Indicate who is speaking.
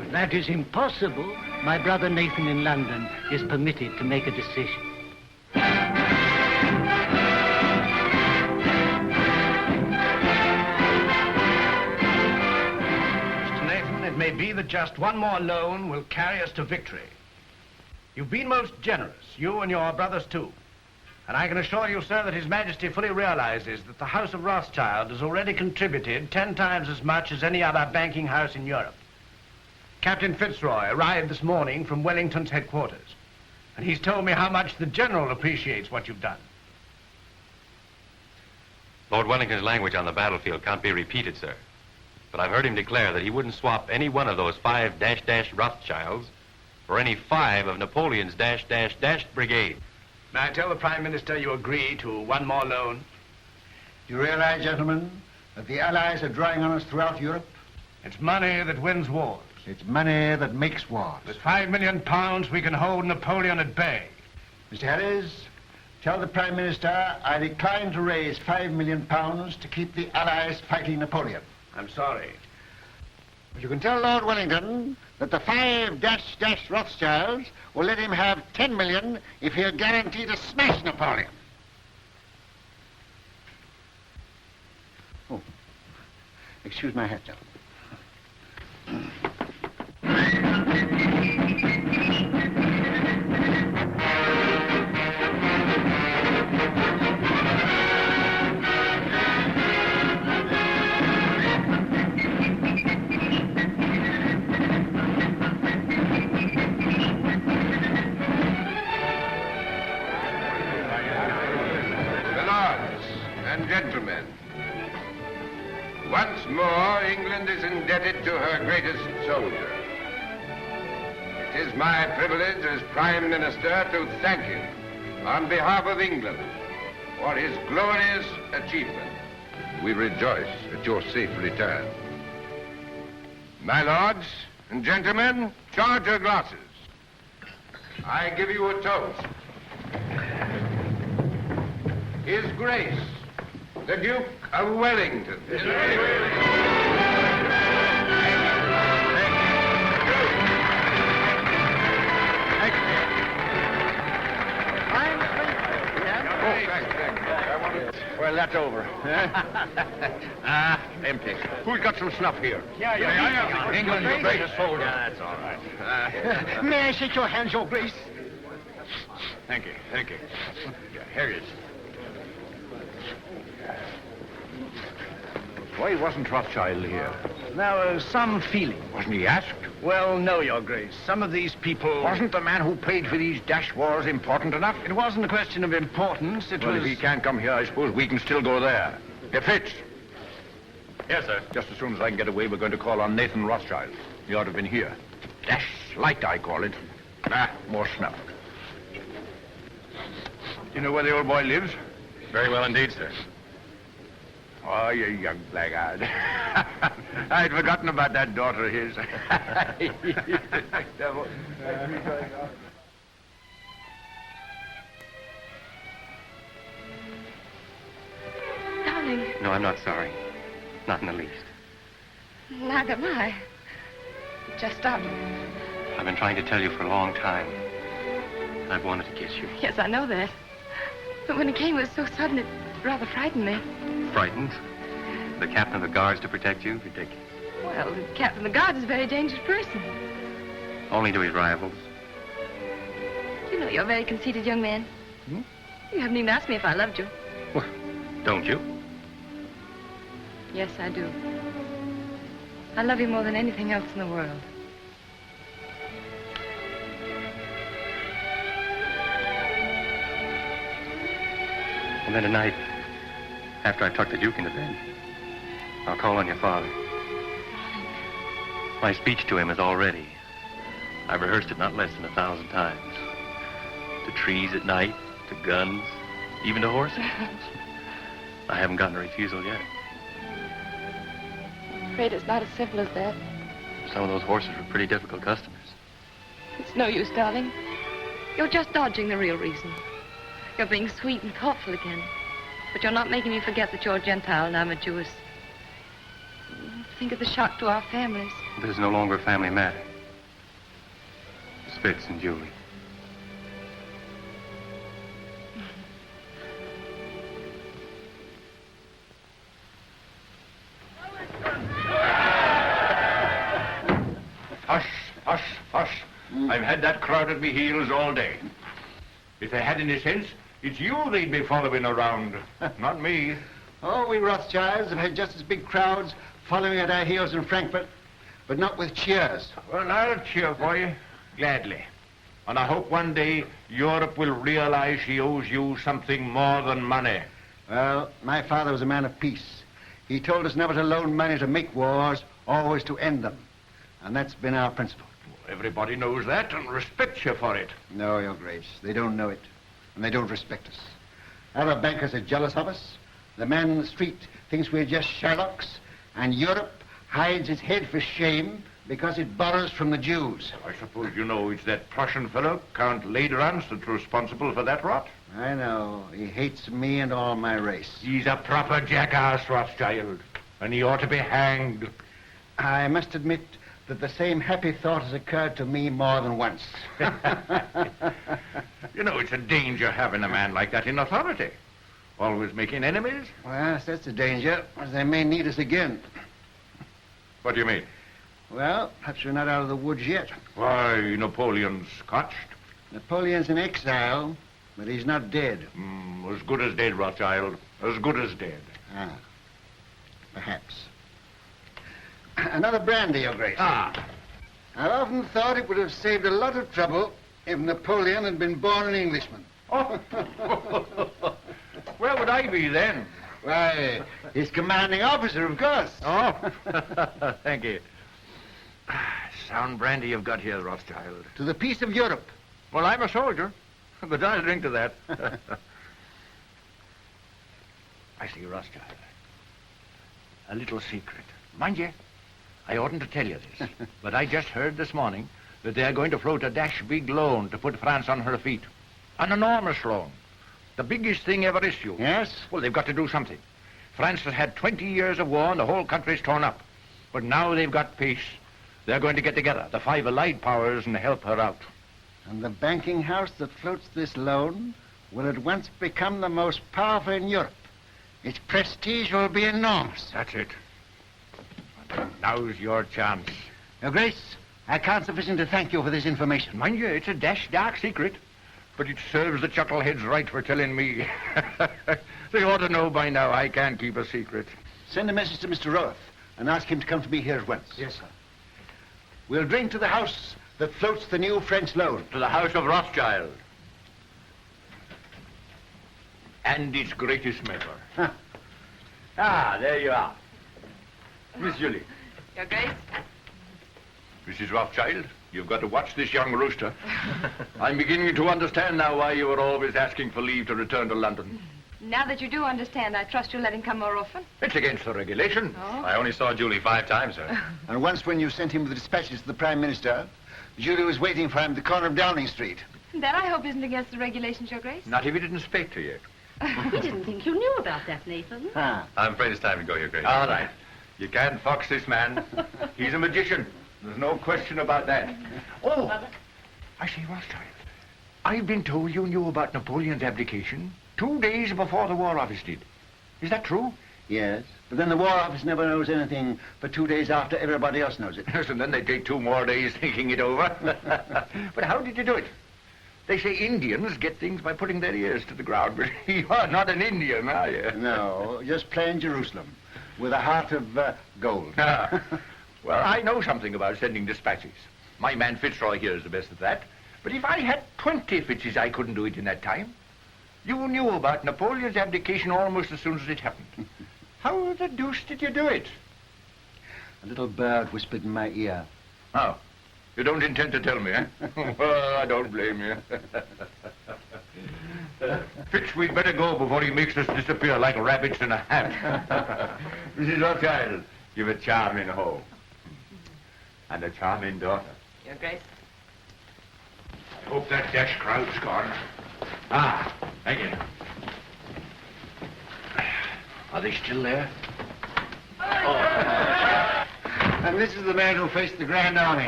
Speaker 1: That is impossible. My brother Nathan in London is permitted to make a decision.
Speaker 2: Mr. Nathan, it may be that just one more loan will carry us to victory. You've been most generous, you and your brothers too. And I can assure you, sir, that His Majesty fully realizes that the House of Rothschild has already contributed 10 times as much as any other banking house in Europe. Captain Fitzroy arrived this morning from Wellington's headquarters, and he's told me how much the General appreciates what you've done.
Speaker 3: Lord Wellington's language on the battlefield can't be repeated, sir. But I've heard him declare that he wouldn't swap any one of those 5 -- Rothschilds for any 5 of Napoleon's -- brigade.
Speaker 2: May I tell the Prime Minister you agree to one more loan?
Speaker 4: You realize, gentlemen, that the Allies are drawing on us throughout Europe?
Speaker 2: It's money that wins wars.
Speaker 4: It's money that makes wars.
Speaker 2: With £5 million, we can hold Napoleon at bay.
Speaker 4: Mr. Harris, tell the Prime Minister I decline to raise £5 million to keep the Allies fighting Napoleon.
Speaker 2: I'm sorry.
Speaker 4: But you can tell Lord Wellington that the 5 -- Rothschilds will let him have 10 million if he'll guarantee to smash Napoleon. Oh, excuse my hat, gentlemen.
Speaker 5: Gentlemen, once more England is indebted to her greatest soldier. It is my privilege as Prime Minister to thank him on behalf of England for his glorious achievement. We rejoice at your safe return. My lords and gentlemen, charge your glasses. I give you a toast. His Grace, the Duke of Wellington.
Speaker 4: Well, that's over. Empty. Who's got some snuff here?
Speaker 5: Yeah.
Speaker 4: England, your greatest soldier.
Speaker 5: Yeah, that's all right.
Speaker 4: May I shake your hands, Your Grace?
Speaker 5: Thank you. Here it is.
Speaker 4: Why wasn't Rothschild here?
Speaker 2: There was some feeling.
Speaker 4: Wasn't he asked?
Speaker 2: Well, no, Your Grace. Some of these people...
Speaker 4: Wasn't the man who paid for these dash wars important enough?
Speaker 2: It wasn't a question of importance. It
Speaker 4: Well,
Speaker 2: was...
Speaker 4: if he can't come here, I suppose we can still go there. Hey, Fitz,
Speaker 3: Yes, sir.
Speaker 4: just as soon as I can get away, we're going to call on Nathan Rothschild. He ought to have been here. Dash light, I call it. More snuff. You know where the old boy lives?
Speaker 3: Very well indeed, sir.
Speaker 4: Oh, you young blackguard. I'd forgotten about that daughter of his. Devil.
Speaker 6: Darling,
Speaker 3: No, I'm not sorry. Not in the least.
Speaker 6: neither am I. Just stopped.
Speaker 3: I've been trying to tell you for a long time. I've wanted to kiss you.
Speaker 6: Yes, I know that. But when it came, it was so sudden, it rather frightened me.
Speaker 3: Frightened? The captain of the guards to protect you? Ridiculous.
Speaker 6: Well, the captain of the guards is a very dangerous person.
Speaker 3: Only to his rivals.
Speaker 6: You know you're a very conceited young man.
Speaker 3: Hmm?
Speaker 6: You haven't even asked me if I loved you.
Speaker 3: Well, don't you?
Speaker 6: Yes, I do. I love you more than anything else in the world.
Speaker 3: And then tonight, after I've tucked the Duke into bed, I'll call on your father. My speech to him is all ready. I've rehearsed it not less than 1,000 times. To trees at night, to guns, even to horses. I haven't gotten a refusal yet.
Speaker 6: I'm afraid it's not as simple as that.
Speaker 3: Some of those horses were pretty difficult customers.
Speaker 6: It's no use, darling. You're just dodging the real reason. You're being sweet and thoughtful again. But you're not making me forget that you're a Gentile and I'm a Jewess. Think of the shock to our families.
Speaker 3: This is no longer a family matter. Spitz and Julie.
Speaker 2: Hush, hush, hush. I've had that crowd at me heels all day. If they had any sense, it's you they'd be following around, not me.
Speaker 4: Oh, we Rothschilds have had just as big crowds following at our heels in Frankfurt, but not with cheers.
Speaker 2: Well, I'll cheer for you, gladly. And I hope one day Europe will realize she owes you something more than money.
Speaker 4: Well, my father was a man of peace. He told us never to loan money to make wars, always to end them. And that's been our principle.
Speaker 2: Everybody knows that and respects you for it.
Speaker 4: No, Your Grace, they don't know it, and they don't respect us. Other bankers are jealous of us. The man in the street thinks we're just Sherlocks, and Europe hides its head for shame because it borrows from the Jews.
Speaker 2: I suppose you know it's that Prussian fellow, Count Lederans, that's responsible for that rot.
Speaker 4: I know. He hates me and all my race.
Speaker 2: He's a proper jackass, Rothschild, and he ought to be hanged.
Speaker 4: I must admit that the same happy thought has occurred to me more than once.
Speaker 2: You know, it's a danger having a man like that in authority. Always making enemies.
Speaker 4: Well, yes, that's a danger, as they may need us again.
Speaker 2: What do you mean?
Speaker 4: Well, perhaps we're not out of the woods yet.
Speaker 2: Why, Napoleon's scotched.
Speaker 4: Napoleon's in exile, but he's not dead.
Speaker 2: As good as dead, Rothschild. As good as dead.
Speaker 4: Ah, perhaps. Another brandy, Your Grace.
Speaker 2: Ah.
Speaker 4: I've often thought it would have saved a lot of trouble if Napoleon had been born an Englishman.
Speaker 2: Oh. Where would I be then?
Speaker 4: Why, his commanding officer, of course.
Speaker 2: Oh, thank you. Sound brandy you've got here, Rothschild.
Speaker 4: To the peace of Europe.
Speaker 2: Well, I'm a soldier, but I'll drink to that. I see, Rothschild. A little secret. Mind you, I oughtn't to tell you this, but I just heard this morning that they're going to float a dash big loan to put France on her feet. An enormous loan. The biggest thing ever issued.
Speaker 4: Yes?
Speaker 2: Well, they've got to do something. France has had 20 years of war and the whole country's torn up. But now they've got peace. They're going to get together, the five allied powers, and help her out.
Speaker 4: And the banking house that floats this loan will at once become the most powerful in Europe. Its prestige will be enormous.
Speaker 2: That's it. Now's your chance.
Speaker 4: Your Grace, I can't sufficiently thank you for this information.
Speaker 2: Mind you, it's a dash dark secret. But it serves the chuckleheads right for telling me. They ought to know by now I can't keep a secret.
Speaker 4: Send a message to Mr. Roth and ask him to come to me here at once.
Speaker 2: Yes, sir.
Speaker 4: We'll drink to the house that floats the new French loan.
Speaker 2: To the house of Rothschild. And its greatest member.
Speaker 4: Huh.
Speaker 2: Ah, there you are. Miss Julie.
Speaker 6: Your Grace?
Speaker 2: Mrs. Rothschild, you've got to watch this young rooster. I'm beginning to understand now why you were always asking for leave to return to London.
Speaker 6: Now that you do understand, I trust you'll let him come more often.
Speaker 2: It's against the regulation.
Speaker 6: Oh?
Speaker 3: I only saw Julie 5 times, sir.
Speaker 4: And once when you sent him with the dispatches to the Prime Minister, Julie was waiting for him at the corner of Downing Street.
Speaker 6: That, I hope, isn't against the regulations, Your Grace.
Speaker 2: Not if he didn't speak to you.
Speaker 7: We didn't think you knew about that, Nathan.
Speaker 4: Ah.
Speaker 3: I'm afraid it's time to go, Your Grace.
Speaker 2: All right. You can't fox this man. He's a magician. There's no question about that. Oh, I see, Rothschild. I've been told you knew about Napoleon's abdication 2 days before the War Office did. Is that true?
Speaker 4: Yes, but then the War Office never knows anything for 2 days after everybody else knows it.
Speaker 2: Yes, and then they take 2 more days thinking it over. But how did you do it? They say Indians get things by putting their ears to the ground, but you are not an Indian, are you?
Speaker 4: No, just plain Jerusalem, with a heart of gold.
Speaker 2: Well, I know something about sending dispatches. My man Fitzroy here is the best at that. But if I had 20 Fitzes, I couldn't do it in that time. You knew about Napoleon's abdication almost as soon as it happened. How the deuce did you do it?
Speaker 4: A little bird whispered in my ear.
Speaker 2: Oh, you don't intend to tell me, eh? Well, I don't blame you. Fitz, we'd better go before he makes us disappear like rabbits in a hat. Mrs. Rothschild, you've a charming home. And a charming daughter.
Speaker 6: Your Grace.
Speaker 2: I hope that dash crowd's gone. Ah, thank you. Are they still there?
Speaker 4: And this is the man who faced the Grand Army.